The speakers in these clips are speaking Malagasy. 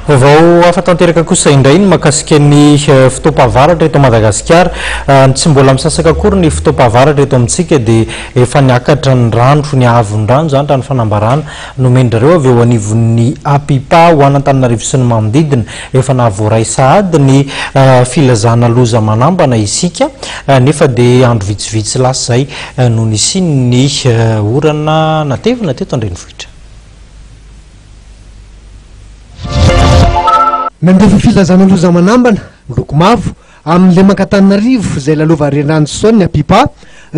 Vao afatanteraka kosa indray ny makasika ny fitoapavaratra eto Madagasikara, tsy mbola misasaka akory ny fitoapavaratra eto amintsika dia efa niakatra ny rano ny avon-drano zany raha ny fanambarana nomendrareo avy eo anivon'ny Apipa ho an'Antananarivo sy ny manodidina efa nahavoray sahady ny filazana loza manambana isika nefa dia andro vitsivitsy lasa zay no nisiany orana natevina teto Andrenivohitra. Nandefa filazana loza manambana miloko mavo amin'le Antananarivo izay lalova renirano Saony Apipa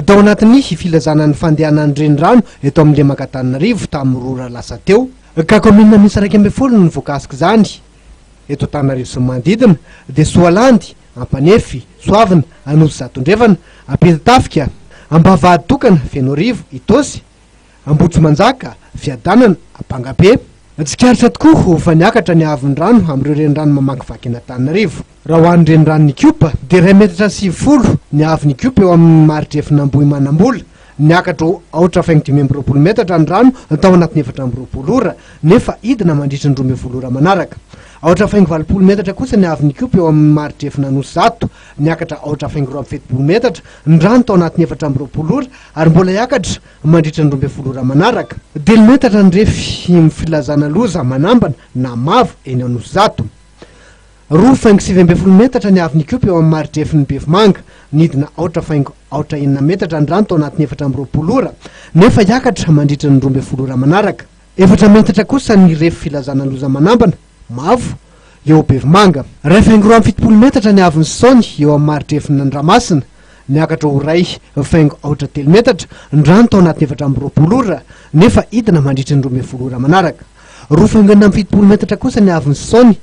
tao anatin'ny filazana ny fandehanan'ny renirano eto amin'le Antananarivo tamin'ny rora lasa teo ka commune misy 120 no voakasika zany eto Antananarivo sy manodidina dia Soalandy, Ampanefy, Soavina, Anosy Zatondrevana, Ampetatafika, Ambavady Tokana, Fenorivo, Itosy, Ambotsomanjaka, Fiadanana, Ampangabe. Tsikaritra tokoa fa niakatra ny avon-drano amin'ireo renirano mamakivaky an'Antananarivo. Raha ho an'ny renirano ny Kiopa dia 2 metatra 90 ny avon'ny Kiopa eo amin'ny maritra Efinambohimanambola. Niakatra 420 metatra ny rano tao anatin'ny 420 ora nefa idina mandritra ny 12 ora manaraka. 420 metatra kosa ny avon'ny Kiopa eo amin'ny maritra Efinanozato, niakatra 470 metatra ny rano tao anatin'ny 420 ora ary mbola iakatra mandritra ny 12 ora manaraka. 10 metatra ny refy ny filazana loza manambana na mavo eny Anozato. 270 metatra ny avon'ny Kiopa eo amin'ny maritra Efinibevimanga, nidina 4,9 metatra ny rano tao anatin'ny 420 ora nefa iakatra mandritra ny 12 ora manaraka. 4 metatra kosa ny refy filazana loza manambana mavo eo Bevimanga. 270 metatra ny avon'ny Saony eo amin'ny maritra Efinandramasina, niakatra ho 2,3 metatra ny rano tao anatin'ny 420 ora nefa idina mandritra ny 12 ora manaraka. 270 metatra kosa ny avon'ny Saony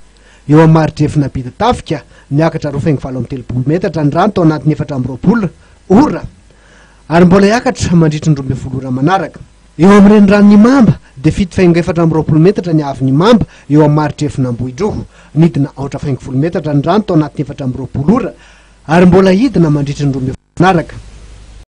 eo amin'ny maritra Efinapetatafika, niakatra 2,30 metatra ny rano tao anatin'ny 420 ora ary mbola iakatra mandritra ny 12 ora manaraka. Eo amin'ny reniranon'ny Mamba dia 7,4 metatra ny avon'ny Mamba eo amin'ny maritra Efinambohidroho, nidina 4,20 metatra ny rano tao anatin'ny 420 ora ary mbola idina mandritra ny 12 ora manaraka.